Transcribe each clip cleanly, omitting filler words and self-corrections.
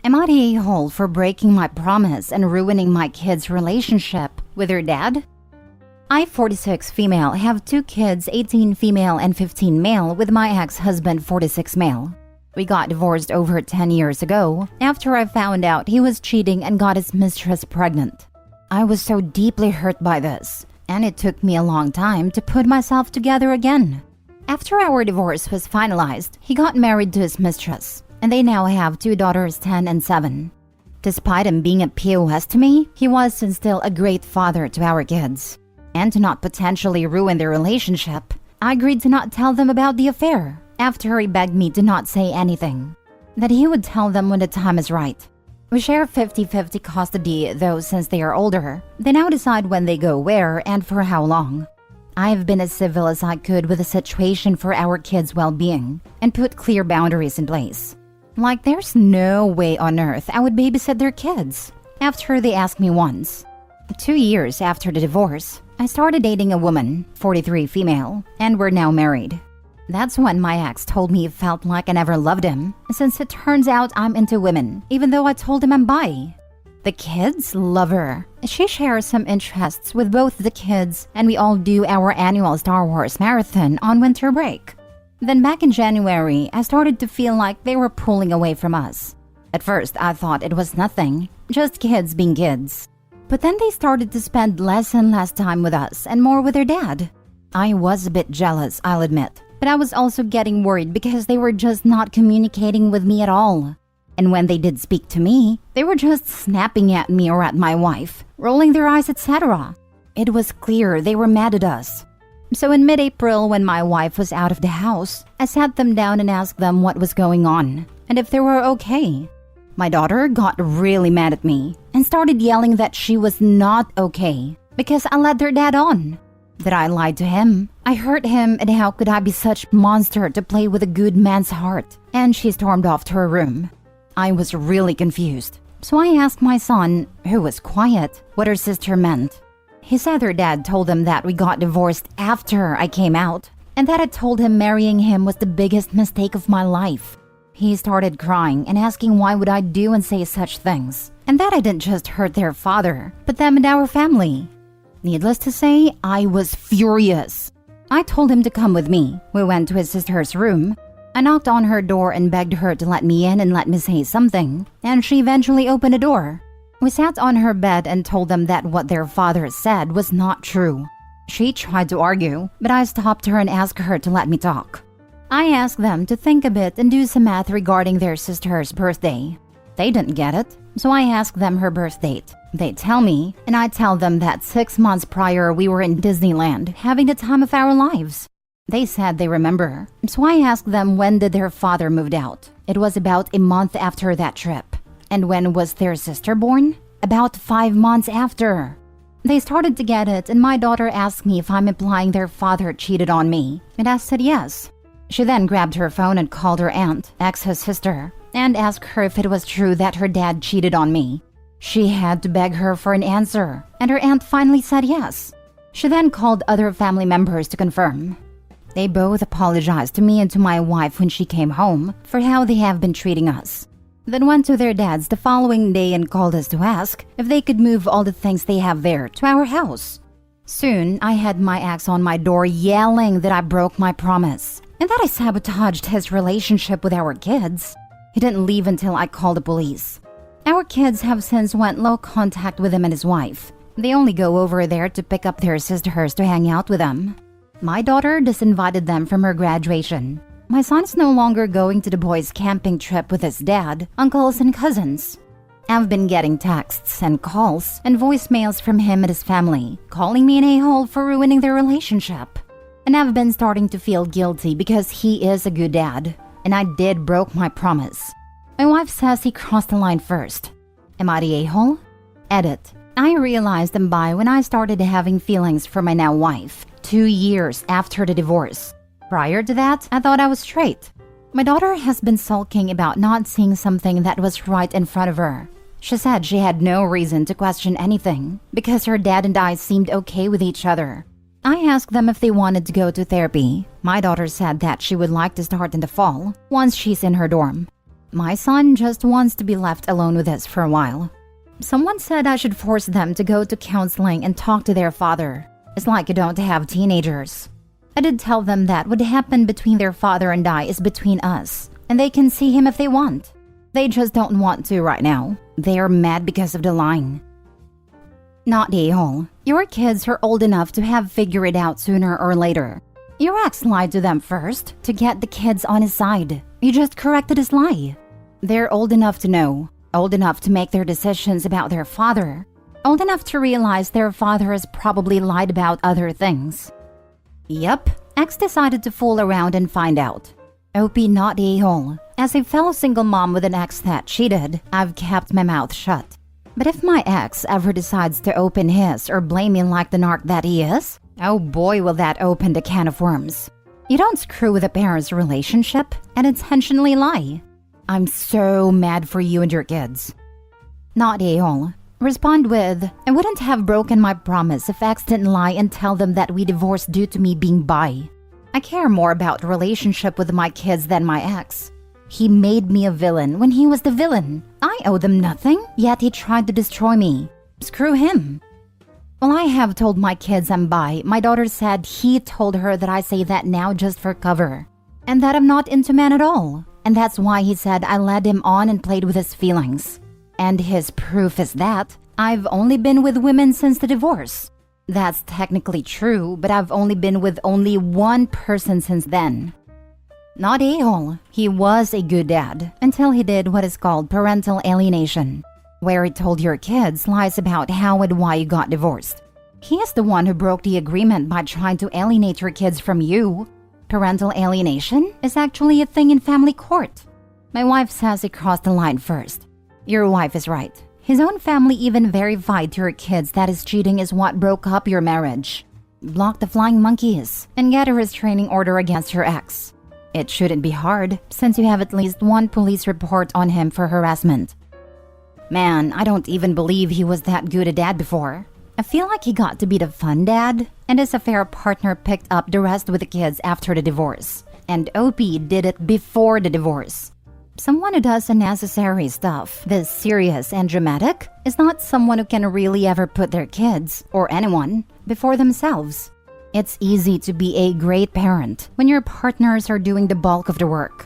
Am I the a-hole for breaking my promise and ruining my kids' relationship with their dad? I, 46 female, have 2 kids, 18 female and 15 male, with my ex-husband, 46 male. We got divorced over 10 years ago after I found out he was cheating and got his mistress pregnant. I was so deeply hurt by this, and it took me a long time to put myself together again. After our divorce was finalized, he got married to his mistress, and they now have 2 daughters, 10 and 7. Despite him being a POS to me, he was and still a great father to our kids. And to not potentially ruin their relationship, I agreed to not tell them about the affair after he begged me to not say anything, that he would tell them when the time is right. We share 50-50 custody, though since they are older, they now decide when they go where and for how long. I've been as civil as I could with the situation for our kids' well-being and put clear boundaries in place. Like there's no way on earth I would babysit their kids after they asked me once. 2 years after the divorce, I started dating a woman, 43 female, and we're now married. That's when my ex told me it felt like I never loved him, since it turns out I'm into women, even though I told him I'm bi. The kids love her. She shares some interests with both the kids, and we all do our annual Star Wars marathon on winter break. Then back in January, I started to feel like they were pulling away from us. At first, I thought it was nothing, just kids being kids. But then they started to spend less and less time with us and more with their dad. I was a bit jealous, I'll admit, but I was also getting worried because they were just not communicating with me at all. And when they did speak to me, they were just snapping at me or at my wife, rolling their eyes, etc. It was clear they were mad at us. So in mid-April, when my wife was out of the house, I sat them down and asked them what was going on and if they were okay. My daughter got really mad at me and started yelling that she was not okay because I led their dad on, that I lied to him, I hurt him, and how could I be such a monster to play with a good man's heart, and she stormed off to her room. I was really confused, so I asked my son, who was quiet, what her sister meant. He said her dad told them that we got divorced after I came out, and that I told him marrying him was the biggest mistake of my life. He started crying and asking why would I do and say such things, and that I didn't just hurt their father, but them and our family. Needless to say, I was furious. I told him to come with me. We went to his sister's room. I knocked on her door and begged her to let me in and let me say something, and she eventually opened the door. We sat on her bed and told them that what their father said was not true. She tried to argue, but I stopped her and asked her to let me talk. I asked them to think a bit and do some math regarding their sister's birthday. They didn't get it, so I asked them her birth date. They tell me, and I tell them that 6 months prior we were in Disneyland, having the time of our lives. They said they remember, so I asked them when did their father moved out. It was about a month after that trip. And when was their sister born? About 5 months after. They started to get it, and my daughter asked me if I'm implying their father cheated on me, and I said yes. She then grabbed her phone and called her aunt, ex's sister, and asked her if it was true that her dad cheated on me. She had to beg her for an answer, and her aunt finally said yes. She then called other family members to confirm. They both apologized to me and to my wife when she came home for how they have been treating us. Then went to their dads the following day and called us to ask if they could move all the things they have there to our house. Soon, I had my ex on my door yelling that I broke my promise and that I sabotaged his relationship with our kids. He didn't leave until I called the police. Our kids have since went low contact with him and his wife. They only go over there to pick up their sisters to hang out with them. My daughter disinvited them from her graduation. My son is no longer going to the boys' camping trip with his dad, uncles, and cousins. I've been getting texts and calls and voicemails from him and his family, calling me an a-hole for ruining their relationship. And I've been starting to feel guilty because he is a good dad, and I did broke my promise. My wife says he crossed the line first. Am I the a-hole? Edit. I realized I'm bi when I started having feelings for my now wife, 2 years after the divorce. Prior to that, I thought I was straight. My daughter has been sulking about not seeing something that was right in front of her. She said she had no reason to question anything because her dad and I seemed okay with each other. I asked them if they wanted to go to therapy, My daughter said that she would like to start in the fall, once she's in her dorm. My son just wants to be left alone with us for a while. Someone said I should force them to go to counseling and talk to their father. It's like you don't have teenagers. I did tell them that what happened between their father and I is between us, and they can see him if they want. They just don't want to right now. They are mad because of the line. Not the a-hole. Your kids are old enough to have figured it out sooner or later. Your ex lied to them first to get the kids on his side. You just corrected his lie. They're old enough to know, old enough to make their decisions about their father, old enough to realize their father has probably lied about other things. Yep, ex decided to fool around and find out. OP not the a-hole. As a fellow single mom with an ex that cheated, I've kept my mouth shut. But if my ex ever decides to open his or blame me like the narc that he is, oh boy will that open the can of worms. You don't screw with a parent's relationship and intentionally lie. I'm so mad for you and your kids. Not the a-hole. Respond with, I wouldn't have broken my promise if ex didn't lie and tell them that we divorced due to me being bi. I care more about the relationship with my kids than my ex. He made me a villain when he was the villain. I owe them nothing, yet he tried to destroy me. Screw him. Well, I have told my kids I'm bi. My daughter said he told her that I say that now just for cover, and that I'm not into men at all. And that's why he said I led him on and played with his feelings. And his proof is that I've only been with women since the divorce. That's technically true, but I've only been with only one person since then. Not a-hole. He was a good dad until he did what is called parental alienation, where he told your kids lies about how and why you got divorced. He is the one who broke the agreement by trying to alienate your kids from you. Parental alienation is actually a thing in family court. My wife says he crossed the line first. Your wife is right. His own family even verified to your kids that his cheating is what broke up your marriage. Block the flying monkeys and get a restraining order against your ex. It shouldn't be hard, since you have at least one police report on him for harassment. Man, I don't even believe he was that good a dad before. I feel like he got to be the fun dad, and his affair partner picked up the rest with the kids after the divorce. And OP did it before the divorce. Someone who does unnecessary stuff, this serious and dramatic, is not someone who can really ever put their kids, or anyone, before themselves. It's easy to be a great parent when your partners are doing the bulk of the work.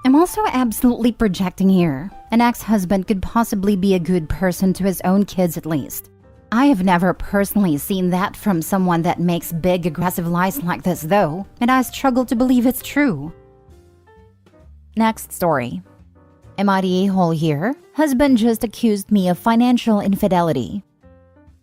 I'm also absolutely projecting here. An ex-husband could possibly be a good person to his own kids at least. I have never personally seen that from someone that makes big aggressive lies like this though, and I struggle to believe it's true. Next story. Am I the a-hole here? Husband just accused me of financial infidelity.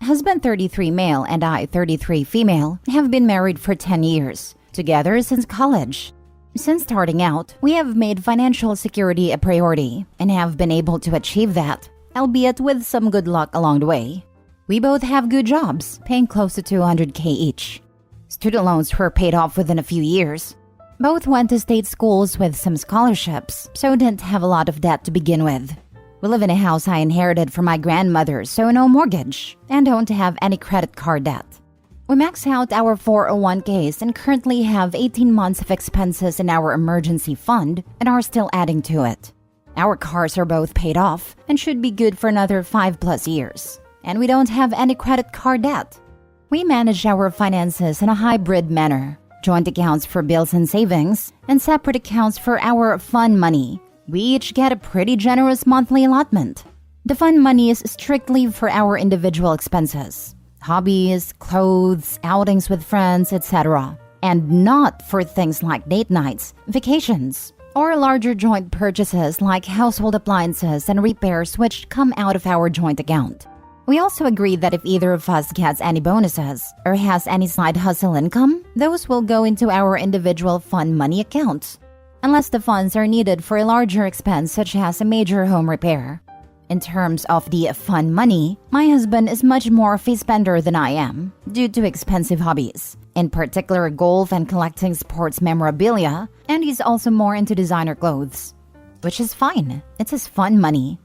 Husband 33 male and I 33 female have been married for 10 years, together since college. Since starting out, we have made financial security a priority and have been able to achieve that, albeit with some good luck along the way. We both have good jobs, paying close to $200K each. Student loans were paid off within a few years. Both went to state schools with some scholarships, so didn't have a lot of debt to begin with. We live in a house I inherited from my grandmother, so no mortgage, and don't have any credit card debt. We max out our 401ks and currently have 18 months of expenses in our emergency fund and are still adding to it. Our cars are both paid off and should be good for another 5+ years. And we don't have any credit card debt. We manage our finances in a hybrid manner. Joint accounts for bills and savings, and separate accounts for our fun money. We each get a pretty generous monthly allotment. The fun money is strictly for our individual expenses, hobbies, clothes, outings with friends, etc., and not for things like date nights, vacations, or larger joint purchases like household appliances and repairs which come out of our joint account. We also agreed that if either of us gets any bonuses or has any side hustle income, those will go into our individual fun money accounts, unless the funds are needed for a larger expense such as a major home repair. In terms of the fun money, my husband is much more of a spender than I am, due to expensive hobbies, in particular golf and collecting sports memorabilia, and he's also more into designer clothes. Which is fine, it's his fun money.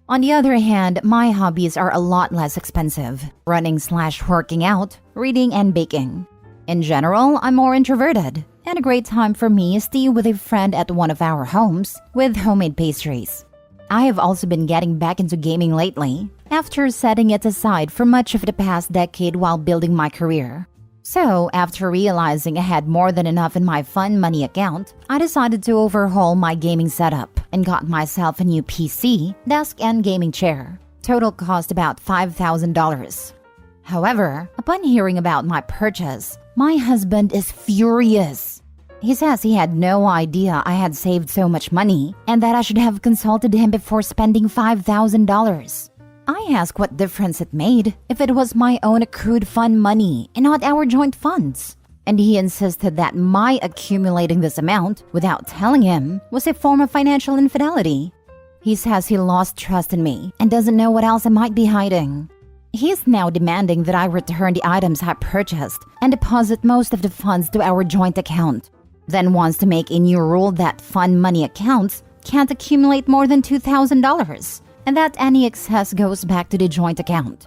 On the other hand, my hobbies are a lot less expensive, running/working out, reading and baking. In general, I'm more introverted, and a great time for me is tea with a friend at one of our homes with homemade pastries. I have also been getting back into gaming lately, after setting it aside for much of the past decade while building my career. So, after realizing I had more than enough in my fun money account, I decided to overhaul my gaming setup and got myself a new PC, desk, and gaming chair. Total cost about $5,000. However, upon hearing about my purchase, my husband is furious. He says he had no idea I had saved so much money and that I should have consulted him before spending $5,000. I asked what difference it made if it was my own accrued fun money and not our joint funds. And he insisted that my accumulating this amount without telling him was a form of financial infidelity. He says he lost trust in me and doesn't know what else I might be hiding. He is now demanding that I return the items I purchased and deposit most of the funds to our joint account. Then wants to make a new rule that fun money accounts can't accumulate more than $2,000 and that any excess goes back to the joint account.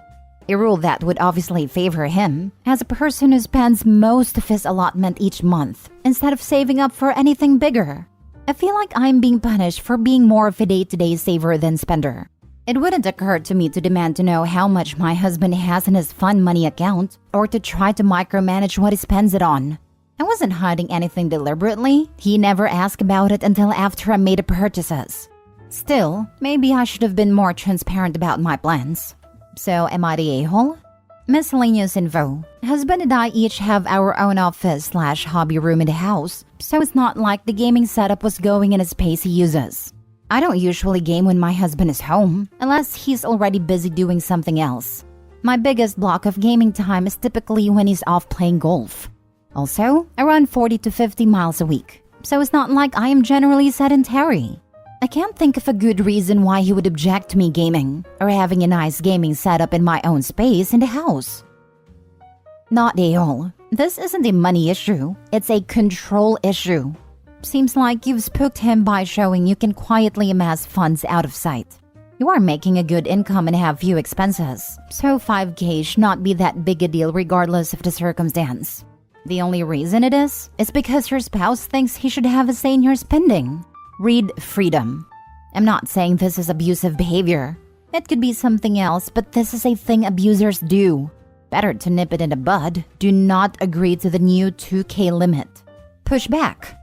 A rule that would obviously favor him as a person who spends most of his allotment each month instead of saving up for anything bigger. I feel like I'm being punished for being more of a day-to-day saver than spender. It wouldn't occur to me to demand to know how much my husband has in his fun money account or to try to micromanage what he spends it on. I wasn't hiding anything deliberately. He never asked about it until after I made the purchases. Still, maybe I should have been more transparent about my plans. So, am I the a-hole? Miscellaneous info. Husband and I each have our own office/hobby room in the house, so it's not like the gaming setup was going in a space he uses. I don't usually game when my husband is home, unless he's already busy doing something else. My biggest block of gaming time is typically when he's off playing golf. Also, I run 40 to 50 miles a week, so it's not like I am generally sedentary. I can't think of a good reason why he would object to me gaming or having a nice gaming setup in my own space in the house. Not at all. This isn't a money issue, it's a control issue. Seems like you've spooked him by showing you can quietly amass funds out of sight. You are making a good income and have few expenses, so $5,000 should not be that big a deal regardless of the circumstance. The only reason it is because your spouse thinks he should have a say in your spending. Read freedom. I'm not saying this is abusive behavior. It could be something else, but this is a thing abusers do. Better to nip it in the bud. Do not agree to the new $2,000 limit. Push back.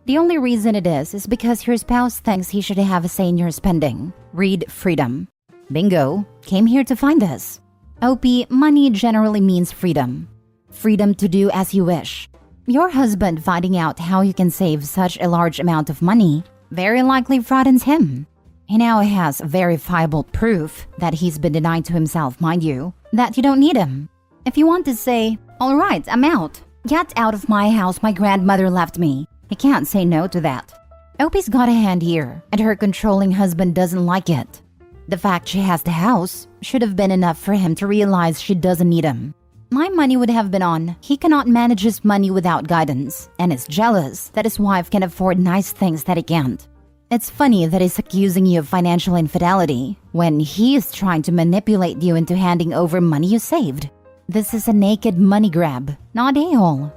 The only reason it is because your spouse thinks he should have a say in your spending. Read freedom. Bingo. Came here to find this. OP, money generally means freedom. Freedom to do as you wish. Your husband finding out how you can save such a large amount of money very likely frightens him. He now has verifiable proof that he's been denying to himself, mind you, that you don't need him. If you want to say, "All right, I'm out. Get out of my house, my grandmother left me," he can't say no to that. Opie's got a hand here, and her controlling husband doesn't like it. The fact she has the house should have been enough for him to realize she doesn't need him. My money would have been on. He cannot manage his money without guidance, and is jealous that his wife can afford nice things that he can't. It's funny that he's accusing you of financial infidelity when he is trying to manipulate you into handing over money you saved. This is a naked money grab, not a-hole.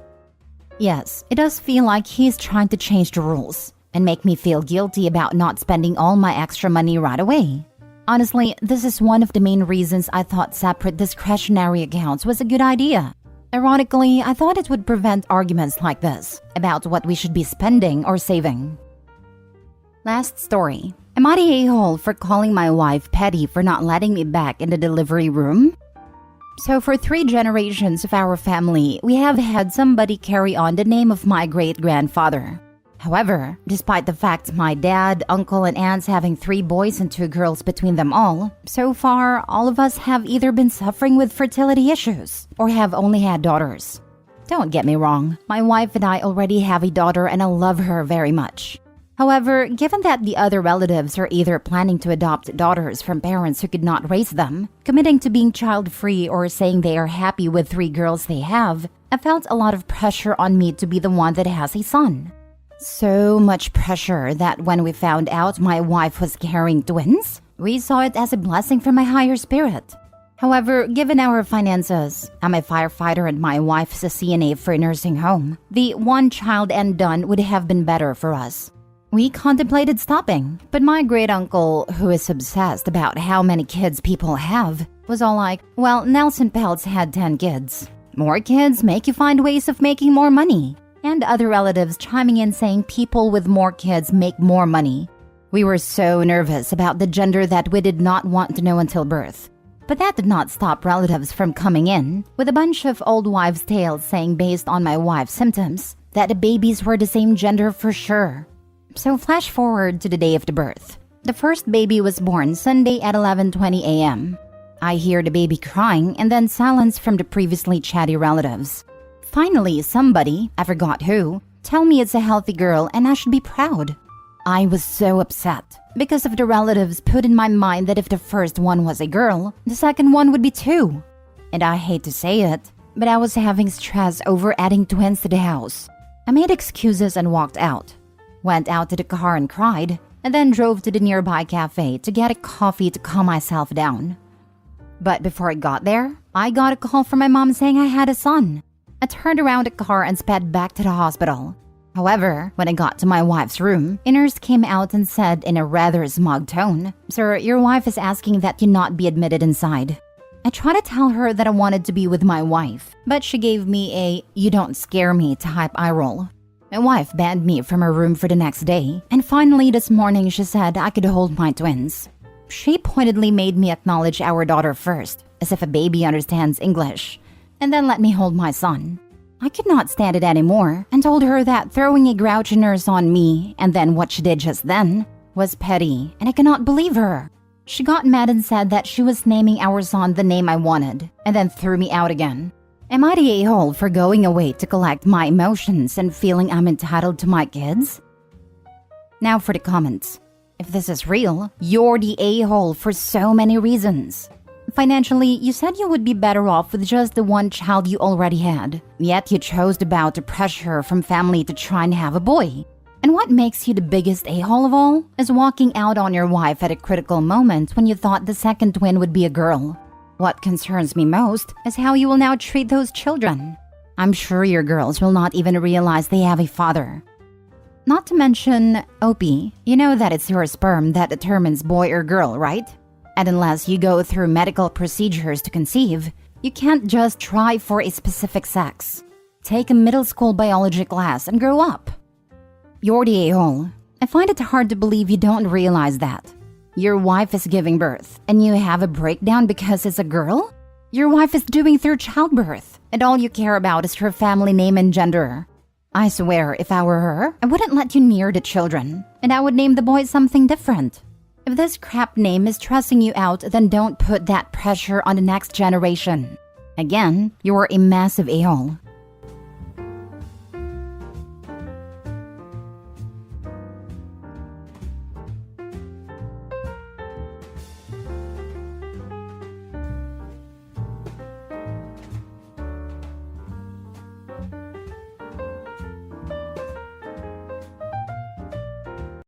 Yes, it does feel like he's trying to change the rules and make me feel guilty about not spending all my extra money right away. Honestly, this is one of the main reasons I thought separate discretionary accounts was a good idea. Ironically, I thought it would prevent arguments like this about what we should be spending or saving. Last story. Am I the a-hole for calling my wife petty for not letting me back in the delivery room? So for 3 generations of our family, we have had somebody carry on the name of my great-grandfather. However, despite the fact my dad, uncle, and aunts having 3 boys and 2 girls between them all, so far, all of us have either been suffering with fertility issues or have only had daughters. Don't get me wrong, my wife and I already have a daughter and I love her very much. However, given that the other relatives are either planning to adopt daughters from parents who could not raise them, committing to being child-free, or saying they are happy with 3 girls they have, I felt a lot of pressure on me to be the one that has a son. So much pressure that when we found out my wife was carrying twins, we saw it as a blessing from my higher spirit. However, given our finances, I'm a firefighter and my wife's a CNA for a nursing home, the one child and done would have been better for us. We contemplated stopping, but my great uncle, who is obsessed about how many kids people have, was all like, well, Nelson Peltz had 10 kids. More kids make you find ways of making more money. And other relatives chiming in saying people with more kids make more money. We were so nervous about the gender that we did not want to know until birth. But that did not stop relatives from coming in with a bunch of old wives' tales saying based on my wife's symptoms that the babies were the same gender for sure. So flash forward to the day of the birth. The first baby was born Sunday at 11:20 a.m. I hear the baby crying and then silence from the previously chatty relatives. Finally, somebody, I forgot who, tell me it's a healthy girl and I should be proud. I was so upset because of the relatives put in my mind that if the first one was a girl, the second one would be two. And I hate to say it, but I was having stress over adding twins to the house. I made excuses and walked out. Went out to the car and cried, and then drove to the nearby cafe to get a coffee to calm myself down. But before I got there, I got a call from my mom saying I had a son. I turned around the car and sped back to the hospital. However, when I got to my wife's room, a nurse came out and said in a rather smug tone, "Sir, your wife is asking that you not be admitted inside." I tried to tell her that I wanted to be with my wife, but she gave me a "you don't scare me" type eye roll. My wife banned me from her room for the next day, and finally this morning she said I could hold my twins. She pointedly made me acknowledge our daughter first, as if a baby understands English, and then let me hold my son. I could not stand it anymore and told her that throwing a grouchy nurse on me and then what she did just then was petty, and I cannot believe her. She got mad and said that she was naming our son the name I wanted, and then threw me out again. Am I the a-hole for going away to collect my emotions and feeling I'm entitled to my kids? Now for the comments. If this is real, you're the a-hole for so many reasons. Financially, you said you would be better off with just the one child you already had, yet you chose to bow to pressure from family to try and have a boy. And what makes you the biggest a-hole of all is walking out on your wife at a critical moment when you thought the second twin would be a girl. What concerns me most is how you will now treat those children. I'm sure your girls will not even realize they have a father. Not to mention, Opie, you know that it's your sperm that determines boy or girl, right? And unless you go through medical procedures to conceive, you can't just try for a specific sex. Take a middle school biology class and grow up. You're the a-hole. I find it hard to believe you don't realize that. Your wife is giving birth, and you have a breakdown because it's a girl? Your wife is doing through childbirth, and all you care about is her family name and gender. I swear, if I were her, I wouldn't let you near the children, and I would name the boy something different. If this crap name is stressing you out, then don't put that pressure on the next generation. Again, you're a massive a-hole.